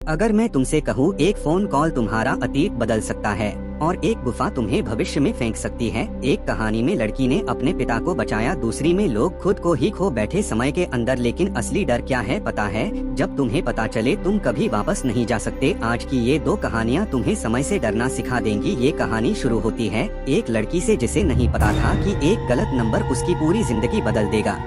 अगर मैं तुमसे कहूँ एक फोन कॉल तुम्हारा अतीत बदल सकता है और एक गुफा तुम्हें भविष्य में फेंक सकती है। एक कहानी में लड़की ने अपने पिता को बचाया, दूसरी में लोग खुद को ही खो बैठे समय के अंदर। लेकिन असली डर क्या है पता है? जब तुम्हें पता चले तुम कभी वापस नहीं जा सकते। आज की ये दो कहानियाँ तुम्हें समय से डरना सिखा देंगी। ये कहानी शुरू होती है एक लड़की से जिसे नहीं पता था कि एक गलत नंबर उसकी पूरी जिंदगी बदल देगा।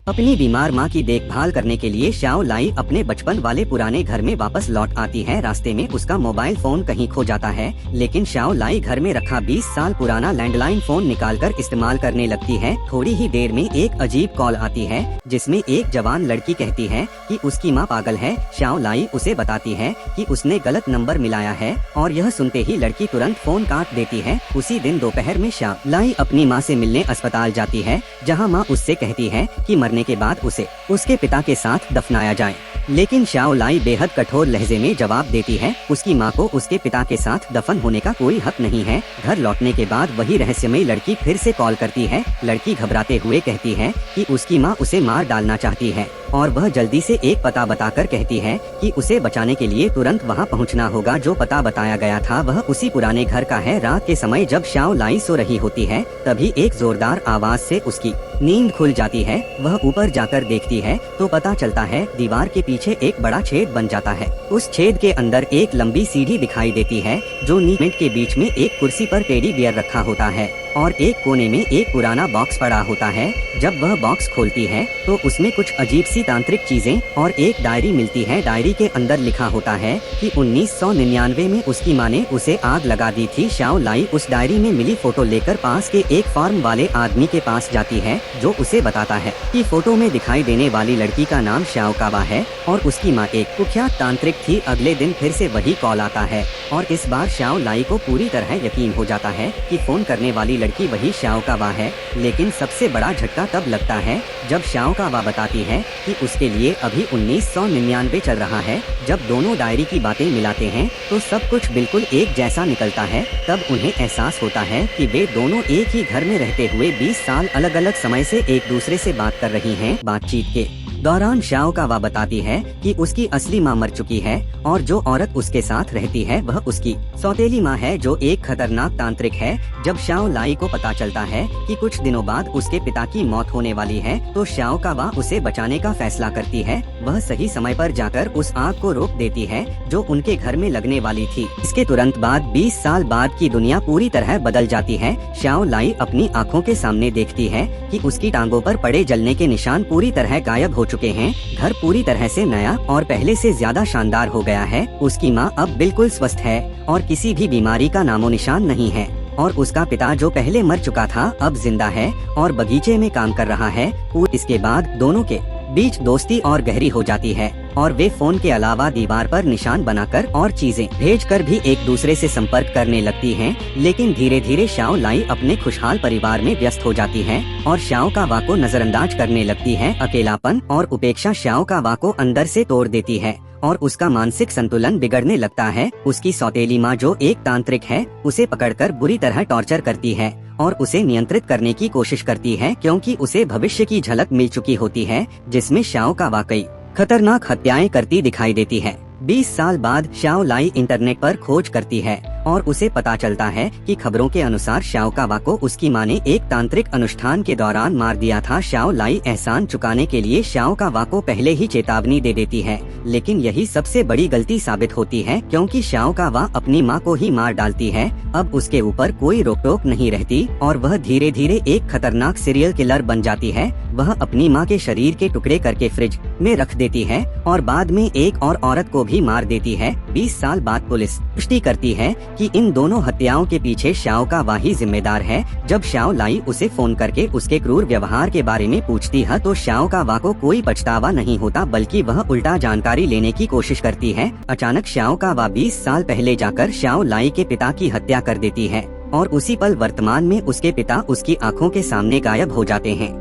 अपनी बीमार माँ की देखभाल करने के लिए शाओ लाई अपने बचपन वाले पुराने घर में वापस लौट आती है। रास्ते में उसका मोबाइल फोन कहीं खो जाता है, लेकिन शाओ लाई घर में रखा 20 साल पुराना लैंडलाइन फोन निकालकर इस्तेमाल करने लगती है। थोड़ी ही देर में एक अजीब कॉल आती है जिसमें एक जवान लड़की कहती है कि उसकी माँ पागल है। शाओ लाई उसे बताती है कि उसने गलत नंबर मिलाया है और यह सुनते ही लड़की तुरंत फोन काट देती है। उसी दिन दोपहर में शाओ लाई अपनी माँ से मिलने अस्पताल जाती है, जहाँ माँ उससे कहती है कि मरने के बाद उसे उसके पिता के साथ दफनाया जाए। लेकिन शाओ लाई बेहद कठोर लहजे में जवाब देती है उसकी माँ को उसके पिता के साथ दफन होने का कोई हक नहीं है। घर लौटने के बाद वही रहस्यमयी लड़की फिर से कॉल करती है। लड़की घबराते हुए कहती है कि उसकी माँ उसे मार डालना चाहती है और वह जल्दी से एक पता बताकर कहती है कि उसे बचाने के लिए तुरंत वहां पहुंचना होगा। जो पता बताया गया था वह उसी पुराने घर का है। रात के समय जब शाओ लाई सो रही होती है तभी एक जोरदार आवाज से उसकी नींद खुल जाती है। वह ऊपर जाकर देखती है तो पता चलता है दीवार के पीछे एक बड़ा छेद बन जाता है। उस छेद के अंदर एक लंबी सीढ़ी दिखाई देती है जो नीचे के बीच में एक कुर्सी पर टेडी बियर रखा होता है और एक कोने में एक पुराना बॉक्स पड़ा होता है। जब वह बॉक्स खोलती है तो उसमें कुछ अजीब सी तांत्रिक चीजें और एक डायरी मिलती है। डायरी के अंदर लिखा होता है कि 1999 में उसकी माँ ने उसे आग लगा दी थी। शाओ लाई उस डायरी में मिली फोटो लेकर पास के एक फार्म वाले आदमी के पास जाती है जो उसे बताता है कि फोटो में दिखाई देने वाली लड़की का नाम शाओ कावा है और उसकी माँ एक कुख्यात तांत्रिक थी। अगले दिन फिर से वही कॉल आता है और इस बार शाओ लाई को पूरी तरह यकीन हो जाता है कि फोन करने वाली लड़की वही शाओ कावा है। लेकिन सबसे बड़ा झटका तब लगता है जब शाओ कावा बताती है कि उसके लिए अभी 1999 चल रहा है। जब दोनों डायरी की बातें मिलाते हैं तो सब कुछ बिल्कुल एक जैसा निकलता है। तब उन्हें एहसास होता है कि वे दोनों एक ही घर में रहते हुए 20 साल अलग अलग समय से एक दूसरे से बात कर रही हैं। बातचीत के दौरान शाओ कावा बताती है कि उसकी असली माँ मर चुकी है और जो औरत उसके साथ रहती है वह उसकी सौतेली माँ है जो एक खतरनाक तांत्रिक है। जब शाओ लाई को पता चलता है कि कुछ दिनों बाद उसके पिता की मौत होने वाली है तो शाओ कावा उसे बचाने का फैसला करती है। वह सही समय पर जाकर उस आग को रोक देती है जो उनके घर में लगने वाली थी। इसके तुरंत बाद 20 साल बाद की दुनिया पूरी तरह बदल जाती है। शाओ लाई अपनी आँखों के सामने देखती है कि उसकी टांगों पर पड़े जलने के निशान पूरी तरह गायब हो चुके हैं। घर पूरी तरह से नया और पहले से ज्यादा शानदार हो गया है। उसकी माँ अब बिल्कुल स्वस्थ है और किसी भी बीमारी का नामो निशान नहीं है और उसका पिता जो पहले मर चुका था अब जिंदा है और बगीचे में काम कर रहा है। इसके बाद दोनों के बीच दोस्ती और गहरी हो जाती है और वे फोन के अलावा दीवार पर निशान बनाकर और चीजें भेजकर भी एक दूसरे से संपर्क करने लगती हैं। लेकिन धीरे धीरे शाओ लाई अपने खुशहाल परिवार में व्यस्त हो जाती है और शाओ कावा को नजरअंदाज करने लगती है। अकेलापन और उपेक्षा शाओ कावा को अंदर से तोड़ देती है और उसका मानसिक संतुलन बिगड़ने लगता है। उसकी सौतेली माँ जो एक तांत्रिक है उसे पकड़कर बुरी तरह टॉर्चर करती है और उसे नियंत्रित करने की कोशिश करती है क्योंकि उसे भविष्य की झलक मिल चुकी होती है जिसमें शाओ कावा कई खतरनाक हत्याएं करती दिखाई देती है। 20 साल बाद शाओ लाई इंटरनेट पर खोज करती है और उसे पता चलता है कि खबरों के अनुसार शाओ कावा को उसकी माँ ने एक तांत्रिक अनुष्ठान के दौरान मार दिया था। शाओ लाई एहसान चुकाने के लिए शाओ कावा को पहले ही चेतावनी दे देती है, लेकिन यही सबसे बड़ी गलती साबित होती है क्योंकि शाओ कावा अपनी माँ को ही मार डालती है। अब उसके ऊपर कोई रोक टोक नहीं रहती और वह धीरे धीरे एक खतरनाक सीरियल किलर बन जाती है। वह अपनी माँ के शरीर के टुकड़े करके फ्रिज में रख देती है और बाद में एक और औरत को भी मार देती है। 20 साल बाद पुलिस पुष्टि करती है कि इन दोनों हत्याओं के पीछे शाओ कावा ही जिम्मेदार है। जब शाओ लाई उसे फोन करके उसके क्रूर व्यवहार के बारे में पूछती है तो शाओ कावा को कोई पछतावा नहीं होता बल्कि वह उल्टा जानकारी लेने की कोशिश करती है। अचानक शाओ कावा 20 साल पहले जाकर शाओ लाई के पिता की हत्या कर देती है और उसी पल वर्तमान में उसके पिता उसकी आंखों के सामने गायब हो जाते हैं।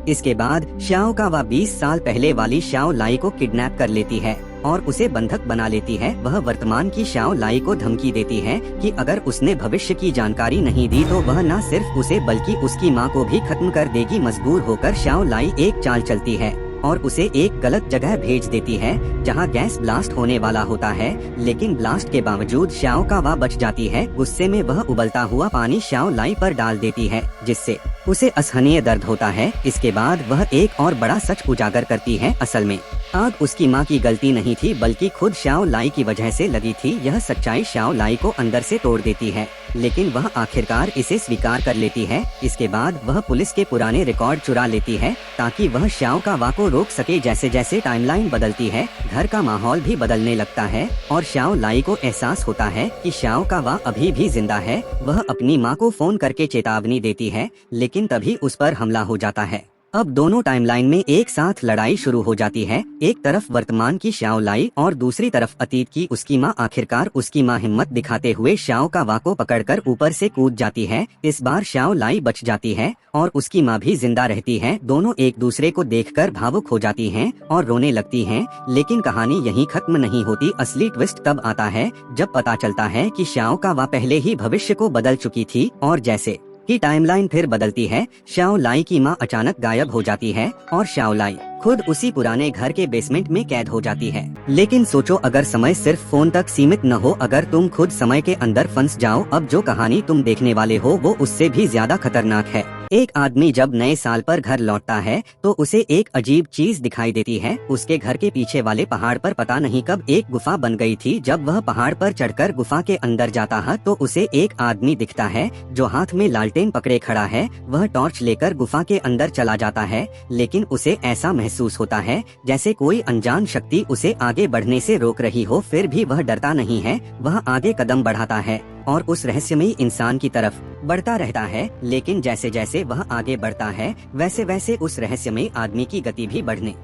इसके बाद शाओ कावा 20 साल पहले वाली शाओ लाई को किडनैप कर लेती है और उसे बंधक बना लेती है। वह वर्तमान की शाओ लाई को धमकी देती है कि अगर उसने भविष्य की जानकारी नहीं दी तो वह न सिर्फ उसे बल्कि उसकी माँ को भी खत्म कर देगी। मजबूर होकर शाओ लाई एक चाल चलती है और उसे एक गलत जगह भेज देती है जहां गैस ब्लास्ट होने वाला होता है। लेकिन ब्लास्ट के बावजूद श्याओ कावा बच जाती है। गुस्से में वह उबलता हुआ पानी श्याओ लाई पर डाल देती है, जिससे उसे असहनीय दर्द होता है। इसके बाद वह एक और बड़ा सच उजागर करती है। असल में आग उसकी माँ की गलती नहीं थी, बल्कि खुद श्याओ लाई की वजह से लगी थी। यह सच्चाई श्याओ लाई को अंदर से तोड़ देती है, लेकिन वह आखिरकार इसे स्वीकार कर लेती है। इसके बाद वह पुलिस के पुराने रिकॉर्ड चुरा लेती है ताकि वह श्याओ कावा को रोक सके। जैसे जैसे टाइमलाइन बदलती है, घर का माहौल भी बदलने लगता है और श्याओ लाई को एहसास होता है कि श्याओ कावा अभी भी जिंदा है। वह अपनी माँ को फोन करके चेतावनी देती है, लेकिन तभी उस पर हमला हो जाता है। अब दोनों टाइमलाइन में एक साथ लड़ाई शुरू हो जाती है। एक तरफ वर्तमान की श्याओ लाई और दूसरी तरफ अतीत की उसकी माँ। आखिरकार उसकी माँ हिम्मत दिखाते हुए श्याओ कावा को पकड़कर ऊपर से कूद जाती है। इस बार श्याओ लाई बच जाती है और उसकी माँ भी जिंदा रहती है। दोनों एक दूसरे को देखकर भावुक हो जाती हैं और रोने लगती हैं। लेकिन कहानी यहीं खत्म नहीं होती। असली ट्विस्ट तब आता है जब पता चलता है कि श्याओ कावा पहले ही भविष्य को बदल चुकी थी और जैसे की टाइमलाइन फिर बदलती है, श्याओ लाई की माँ अचानक गायब हो जाती है और श्याओ लाई खुद उसी पुराने घर के बेसमेंट में कैद हो जाती है। लेकिन सोचो, अगर समय सिर्फ फोन तक सीमित न हो, अगर तुम खुद समय के अंदर फंस जाओ, अब जो कहानी तुम देखने वाले हो वो उससे भी ज्यादा खतरनाक है। एक आदमी जब नए साल पर घर लौटता है तो उसे एक अजीब चीज दिखाई देती है। उसके घर के पीछे वाले पहाड़ पर पता नहीं कब एक गुफा बन गई थी। जब वह पहाड़ पर चढ़कर गुफा के अंदर जाता है तो उसे एक आदमी दिखता है जो हाथ में लालटेन पकड़े खड़ा है। वह टॉर्च लेकर गुफा के अंदर चला जाता है, लेकिन उसे ऐसा महसूस होता है जैसे कोई अनजान शक्ति उसे आगे बढ़ने से रोक रही हो। फिर भी वह डरता नहीं है, वह आगे कदम बढ़ाता है और उस रहस्यमयी इंसान की तरफ बढ़ता रहता है। लेकिन जैसे जैसे वह आगे बढ़ता है, वैसे वैसे उस रहस्यमयी आदमी की गति भी बढ़ने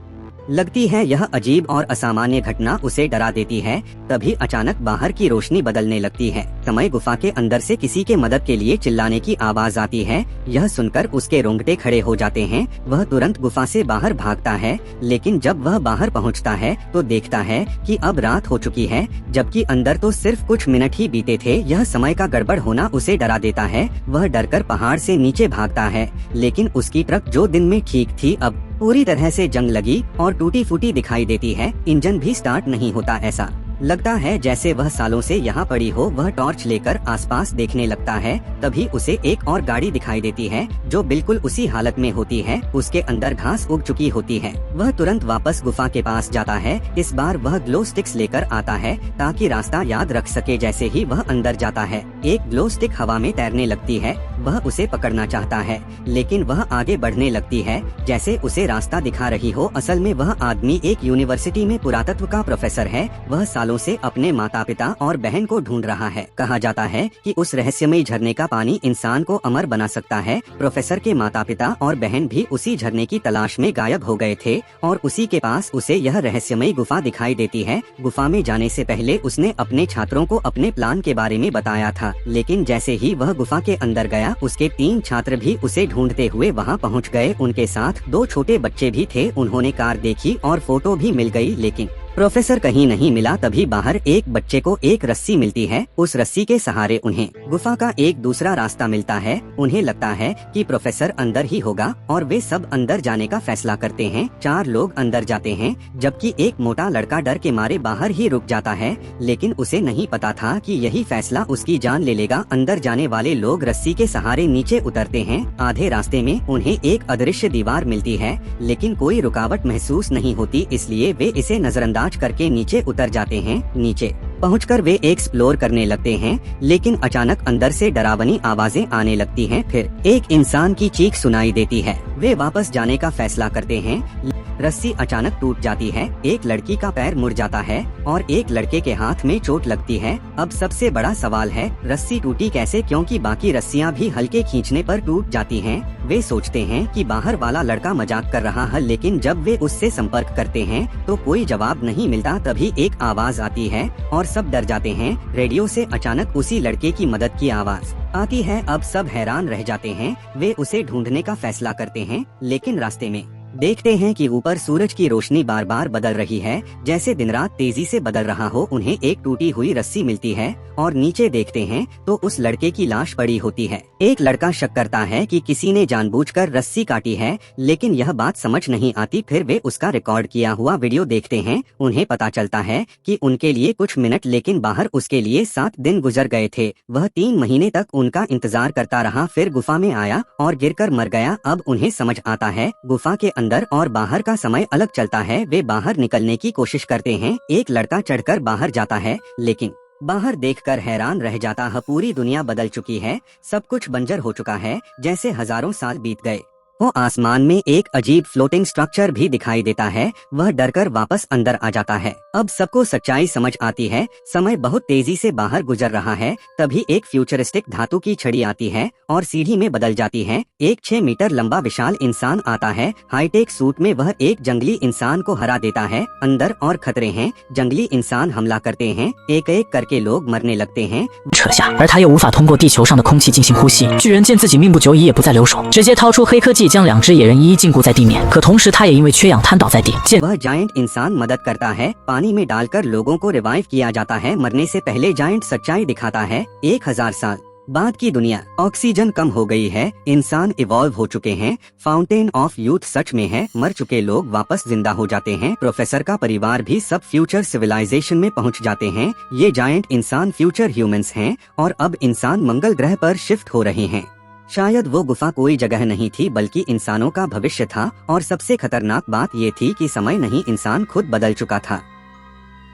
लगती है। यह अजीब और असामान्य घटना उसे डरा देती है। तभी अचानक बाहर की रोशनी बदलने लगती है। समय गुफा के अंदर से किसी के मदद के लिए चिल्लाने की आवाज आती है। यह सुनकर उसके रोंगटे खड़े हो जाते हैं। वह तुरंत गुफा से बाहर भागता है, लेकिन जब वह बाहर पहुंचता है तो देखता है कि अब रात हो चुकी है, जबकि अंदर तो सिर्फ कुछ मिनट ही बीते थे। यह समय का गड़बड़ होना उसे डरा देता है। वह डरकर पहाड़ से नीचे भागता है, लेकिन उसकी ट्रक जो दिन में ठीक थी अब पूरी तरह से जंग लगी और टूटी फूटी दिखाई देती है। इंजन भी स्टार्ट नहीं होता। ऐसा लगता है जैसे वह सालों से यहाँ पड़ी हो। वह टॉर्च लेकर आसपास देखने लगता है। तभी उसे एक और गाड़ी दिखाई देती है जो बिल्कुल उसी हालत में होती है। उसके अंदर घास उग चुकी होती है। वह तुरंत वापस गुफा के पास जाता है। इस बार वह ग्लो स्टिक्स लेकर आता है ताकि रास्ता याद रख सके। जैसे ही वह अंदर जाता है, एक ग्लो स्टिक हवा में तैरने लगती है। वह उसे पकड़ना चाहता है, लेकिन वह आगे बढ़ने लगती है जैसे उसे रास्ता दिखा रही हो। असल में वह आदमी एक यूनिवर्सिटी में पुरातत्व का प्रोफेसर है। वह सालों से अपने माता पिता और बहन को ढूंढ रहा है। कहा जाता है कि उस रहस्यमयी झरने का पानी इंसान को अमर बना सकता है। प्रोफेसर के माता पिता और बहन भी उसी झरने की तलाश में गायब हो गए थे और उसी के पास उसे यह रहस्यमयी गुफा दिखाई देती है। गुफा में जाने से पहले उसने अपने छात्रों को अपने प्लान के बारे में बताया था, लेकिन जैसे ही वह गुफा के अंदर गया, उसके 3 छात्र भी उसे ढूंढते हुए वहां पहुंच गए। उनके साथ 2 छोटे बच्चे भी थे। उन्होंने कार देखी और फोटो भी मिल गई, लेकिन प्रोफेसर कहीं नहीं मिला। तभी बाहर एक बच्चे को एक रस्सी मिलती है। उस रस्सी के सहारे उन्हें गुफा का एक दूसरा रास्ता मिलता है। उन्हें लगता है कि प्रोफेसर अंदर ही होगा और वे सब अंदर जाने का फैसला करते हैं। 4 लोग अंदर जाते हैं, जबकि एक मोटा लड़का डर के मारे बाहर ही रुक जाता है, लेकिन उसे नहीं पता था कि यही फैसला उसकी जान ले लेगा। अंदर जाने वाले लोग रस्सी के सहारे नीचे उतरते हैं। आधे रास्ते में उन्हें एक अदृश्य दीवार मिलती है, लेकिन कोई रुकावट महसूस नहीं होती, इसलिए वे इसे नजरअंदाज करके नीचे उतर जाते हैं। नीचे पहुंचकर वे एक्सप्लोर करने लगते हैं, लेकिन अचानक अंदर से डरावनी आवाजें आने लगती हैं। फिर एक इंसान की चीख सुनाई देती है। वे वापस जाने का फैसला करते हैं। रस्सी अचानक टूट जाती है। एक लड़की का पैर मुड़ जाता है और एक लड़के के हाथ में चोट लगती है। अब सबसे बड़ा सवाल है, रस्सी टूटी कैसे, क्योंकि बाकी रस्सियां भी हल्के खींचने पर टूट जाती हैं। वे सोचते हैं कि बाहर वाला लड़का मजाक कर रहा है, लेकिन जब वे उससे संपर्क करते हैं तो कोई जवाब नहीं मिलता। तभी एक आवाज आती है और सब डर जाते हैं। रेडियो से अचानक उसी लड़के की मदद की आवाज आती है। अब सब हैरान रह जाते हैं। वे उसे ढूंढने का फैसला करते हैं, लेकिन रास्ते में देखते हैं कि ऊपर सूरज की रोशनी बार बार बदल रही है, जैसे दिन रात तेजी से बदल रहा हो। उन्हें एक टूटी हुई रस्सी मिलती है और नीचे देखते हैं तो उस लड़के की लाश पड़ी होती है। एक लड़का शक करता है कि किसी ने जानबूझकर रस्सी काटी है, लेकिन यह बात समझ नहीं आती। फिर वे उसका रिकॉर्ड किया हुआ वीडियो देखते हैं। उन्हें पता चलता है कि उनके लिए कुछ मिनट लेकिन बाहर उसके लिए 7 दिन गुजर गए थे। वह 3 महीने तक उनका इंतजार करता रहा, फिर गुफा में आया और गिरकर मर गया। अब उन्हें समझ आता है गुफा के अंदर और बाहर का समय अलग चलता है। वे बाहर निकलने की कोशिश करते हैं। एक लड़का चढ़कर बाहर जाता है, लेकिन बाहर देखकर हैरान रह जाता है। पूरी दुनिया बदल चुकी है, सब कुछ बंजर हो चुका है, जैसे हजारों साल बीत गए हो। आसमान में एक अजीब फ्लोटिंग स्ट्रक्चर भी दिखाई देता है। वह डरकर वापस अंदर आ जाता है। अब सबको सच्चाई समझ आती है, समय बहुत तेजी से बाहर गुजर रहा है। तभी एक फ्यूचरिस्टिक धातु की छड़ी आती है और सीढ़ी में बदल जाती है। एक 6 मीटर लंबा विशाल इंसान आता है। हाईटेक सूट में वह एक जंगली इंसान को हरा देता है। अंदर और खतरे हैं। जंगली इंसान हमला करते हैं, एक एक करके लोग मरने लगते हैं।扯下，而他又无法通过地球上的空气进行呼吸。巨人见自己命不久矣，也不再留手，直接掏出黑科技将2只野人一一禁锢在地面。可同时，他也因为缺氧瘫倒在地。वह जायंट इंसान मदद करता है। पानी में डालकर लोगों को रिवाइव किया जाता है। मरने से पहले जायंट सच्चाई दिखाता है। 1000 साल बाद की दुनिया। ऑक्सीजन कम हो गई है, इंसान इवॉल्व हो चुके हैं। फाउंटेन ऑफ यूथ सच में है। मर चुके लोग वापस जिंदा हो जाते हैं। प्रोफेसर का परिवार भी सब फ्यूचर सिविलाइजेशन में पहुंच जाते हैं। ये जायंट इंसान फ्यूचर ह्यूमंस हैं और अब इंसान मंगल ग्रह पर शिफ्ट हो रहे हैं। शायद वो गुफा कोई जगह नहीं थी, बल्कि इंसानों का भविष्य था। और सबसे खतरनाक बात ये थी कि समय नहीं, इंसान खुद बदल चुका था।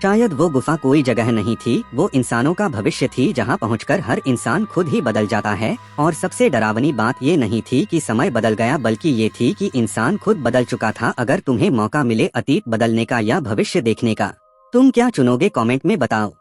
शायद वो गुफा कोई जगह नहीं थी, वो इंसानों का भविष्य थी, जहां पहुंचकर हर इंसान खुद ही बदल जाता है। और सबसे डरावनी बात ये नहीं थी कि समय बदल गया, बल्कि ये थी कि इंसान खुद बदल चुका था। अगर तुम्हें मौका मिले अतीत बदलने का या भविष्य देखने का, तुम क्या चुनोगे? कमेंट में बताओ।